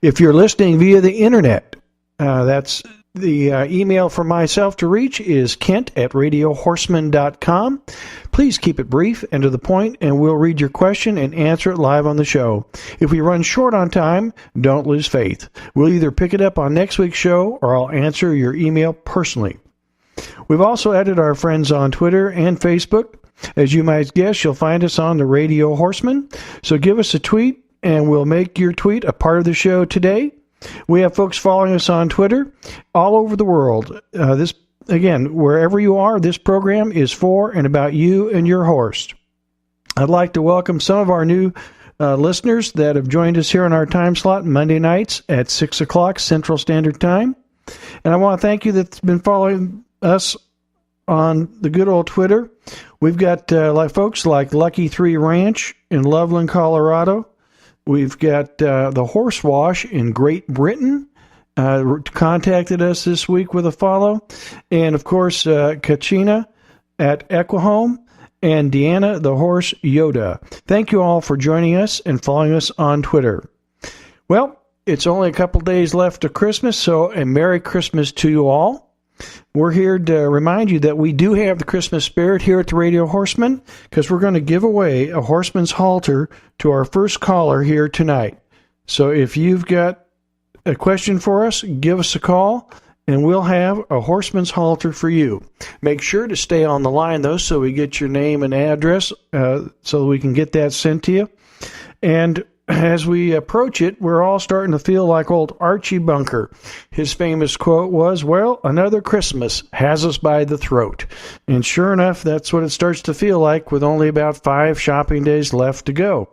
If you're listening via the internet, that's the email for myself to reach is kent@radiohorseman.com. Please keep it brief and to the point, and we'll read your question and answer it live on the show. If we run short on time, don't lose faith. We'll either pick it up on next week's show or I'll answer your email personally. We've also added our friends on Twitter and Facebook. As you might guess, you'll find us on the Radio Horseman. So give us a tweet, and we'll make your tweet a part of the show today. We have folks following us on Twitter all over the world. Again, wherever you are, this program is for and about you and your horse. I'd like to welcome some of our new listeners that have joined us here on our time slot Monday nights at 6 o'clock Central Standard Time. And I want to thank you that's been following us on the good old Twitter. We've got folks like Lucky 3 Ranch in Loveland, Colorado. We've got the Horse Wash in Great Britain contacted us this week with a follow. And, of course, Kachina at Equihome and Deanna the Horse Yoda. Thank you all for joining us and following us on Twitter. Well, it's only a couple days left of Christmas, so a Merry Christmas to you all. We're here to remind you that we do have the Christmas spirit here at the Radio Horseman, because we're going to give away a Horseman's halter to our first caller here tonight. So if you've got a question for us, give us a call, and we'll have a Horseman's halter for you. Make sure to stay on the line, though, so we get your name and address so we can get that sent to you. And as we approach it, we're all starting to feel like old Archie Bunker. His famous quote was, "Well, another Christmas has us by the throat." And sure enough, that's what it starts to feel like with only about 5 shopping days left to go.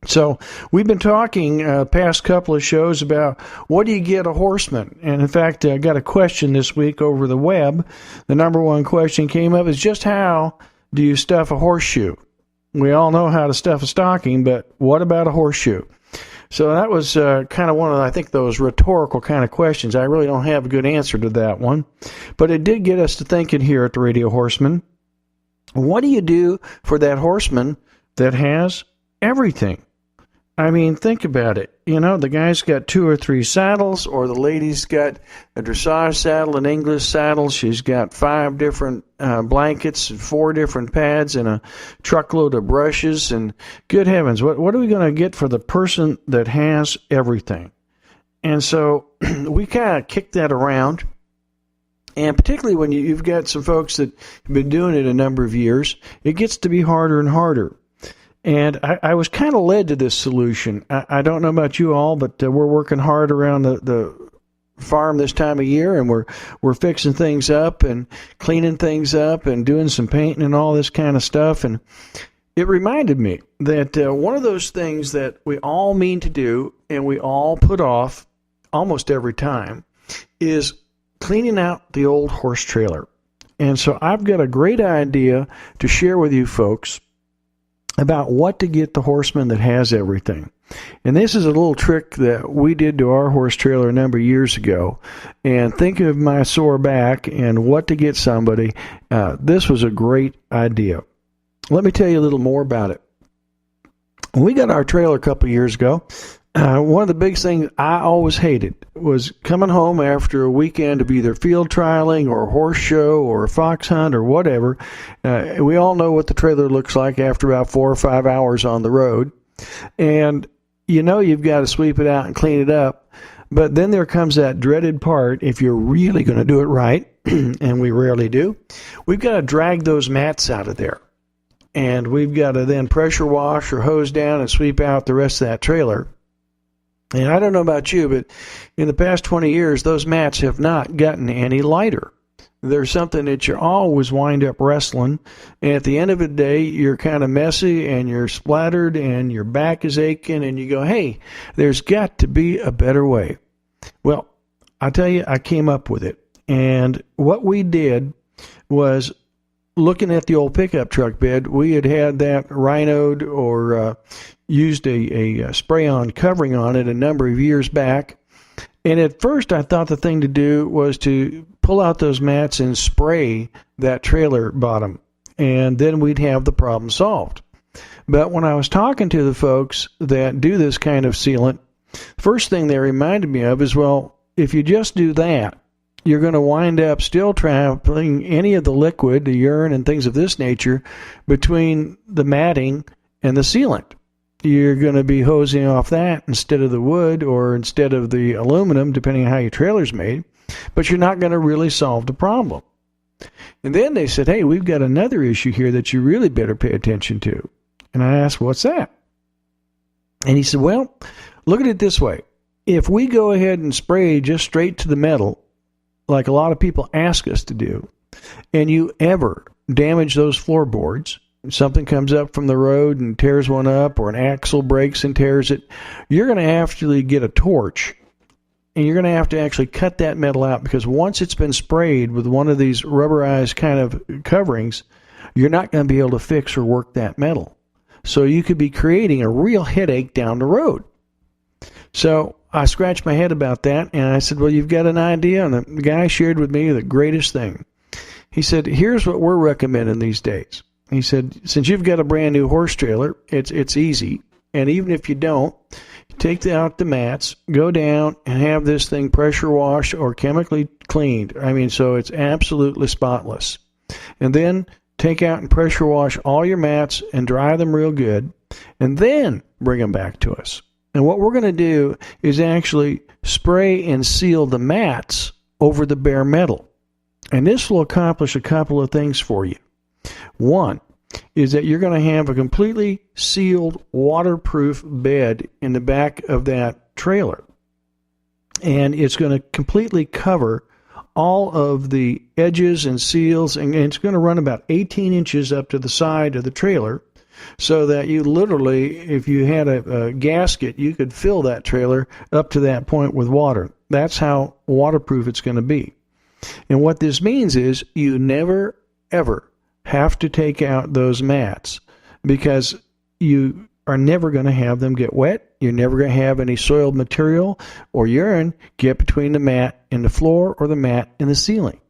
So we've been talking past couple of shows about what do you get a horseman? And in fact, I got a question this week over the web. The number one question came up is just how do you stuff a horseshoe? We all know how to stuff a stocking, but what about a horseshoe? So that was kind of one of, I think, those rhetorical kind of questions. I really don't have a good answer to that one. But it did get us to thinking here at the Radio Horseman. What do you do for that horseman that has everything? I mean, think about it. You know, the guy's got 2 or 3 saddles, or the lady's got a dressage saddle, an English saddle. She's got 5 different blankets, 4 different pads, and a truckload of brushes. And good heavens, what are we going to get for the person that has everything? And so we kind of kick that around. And particularly when you've got some folks that have been doing it a number of years, it gets to be harder and harder. And I was kind of led to this solution. I don't know about you all, but we're working hard around the farm this time of year, and we're fixing things up and cleaning things up and doing some painting and all this kind of stuff. And it reminded me that one of those things that we all mean to do and we all put off almost every time is cleaning out the old horse trailer. And so I've got a great idea to share with you folks about what to get the horseman that has everything. And this is a little trick that we did to our horse trailer a number of years ago. And thinking of my sore back and what to get somebody, this was a great idea. Let me tell you a little more about it. When we got our trailer a couple of years ago, one of the big things I always hated was coming home after a weekend of either field trialing or a horse show or a fox hunt or whatever. We all know what the trailer looks like after about 4 or 5 hours on the road. And you know you've got to sweep it out and clean it up. But then there comes that dreaded part, if you're really going to do it right, and we rarely do, we've got to drag those mats out of there. And we've got to then pressure wash or hose down and sweep out the rest of that trailer. And I don't know about you, but in the past 20 years, those mats have not gotten any lighter. There's something that you always wind up wrestling, and at the end of the day, you're kind of messy, and you're splattered, and your back is aching, and you go, hey, there's got to be a better way. Well, I tell you, I came up with it. And what we did was, looking at the old pickup truck bed, we had that rhinoed or used a spray-on covering on it a number of years back. And at first I thought the thing to do was to pull out those mats and spray that trailer bottom, and then we'd have the problem solved. But when I was talking to the folks that do this kind of sealant, First thing they reminded me of is, well, if you just do that, you're going to wind up still traveling any of the liquid, the urine and things of this nature, between the matting and the sealant. You're going to be hosing off that instead of the wood or instead of the aluminum, depending on how your trailer's made, but you're not going to really solve the problem. And then they said, hey, we've got another issue here that you really better pay attention to. And I asked, what's that? And he said, well, look at it this way. If we go ahead and spray just straight to the metal, like a lot of people ask us to do, and you ever damage those floorboards, something comes up from the road and tears one up, or an axle breaks and tears it, you're going to actually get a torch, and you're going to have to actually cut that metal out, because once it's been sprayed with one of these rubberized kind of coverings, you're not going to be able to fix or work that metal. So you could be creating a real headache down the road. So I scratched my head about that, and I said, well, you've got an idea? And the guy shared with me the greatest thing. He said, here's what we're recommending these days. He said, since you've got a brand new horse trailer, it's easy. And even if you don't, take out the mats, go down and have this thing pressure washed or chemically cleaned. I mean, so it's absolutely spotless. And then take out and pressure wash all your mats and dry them real good, and then bring them back to us. And what we're going to do is actually spray and seal the mats over the bare metal. And this will accomplish a couple of things for you. One is that you're going to have a completely sealed, waterproof bed in the back of that trailer. And it's going to completely cover all of the edges and seals, and it's going to run about 18 inches up to the side of the trailer, so that you literally, if you had a gasket, you could fill that trailer up to that point with water. That's how waterproof it's going to be. And what this means is you never, ever have to take out those mats, because you are never going to have them get wet. You're never going to have any soiled material or urine get between the mat and the floor or the mat and the ceiling.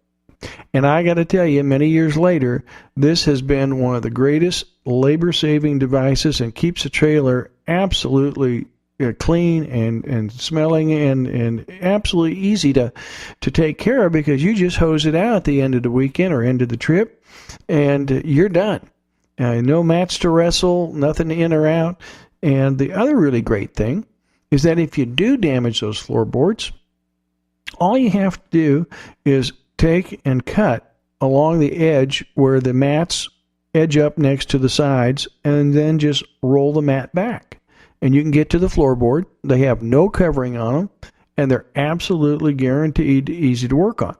And I got to tell you, many years later, this has been one of the greatest labor-saving devices and keeps the trailer absolutely clean and smelling and absolutely easy to take care of, because you just hose it out at the end of the weekend or end of the trip, and you're done. No mats to wrestle, nothing in or out. And the other really great thing is that if you do damage those floorboards, all you have to do is take and cut along the edge where the mats edge up next to the sides, and then just roll the mat back. And you can get to the floorboard. They have no covering on them, and they're absolutely guaranteed easy to work on.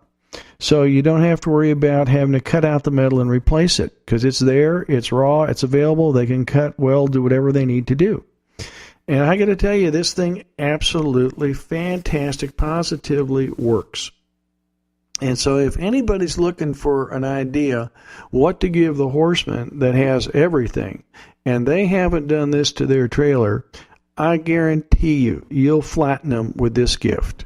So you don't have to worry about having to cut out the metal and replace it, because it's there, it's raw, it's available. They can cut, weld, do whatever they need to do. And I got to tell you, this thing absolutely fantastic, positively works. And so if anybody's looking for an idea what to give the Horseman that has everything, and they haven't done this to their trailer, I guarantee you, you'll flatten them with this gift.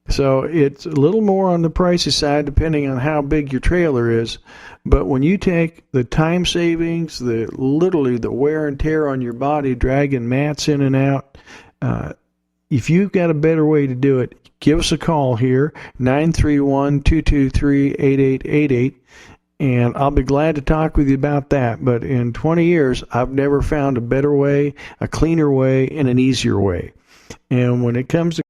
So it's a little more on the pricey side depending on how big your trailer is, but when you take the time savings, literally the wear and tear on your body, dragging mats in and out, if you've got a better way to do it, give us a call here, 931-223-8888, and I'll be glad to talk with you about that. But in 20 years, I've never found a better way, a cleaner way, and an easier way. And when it comes to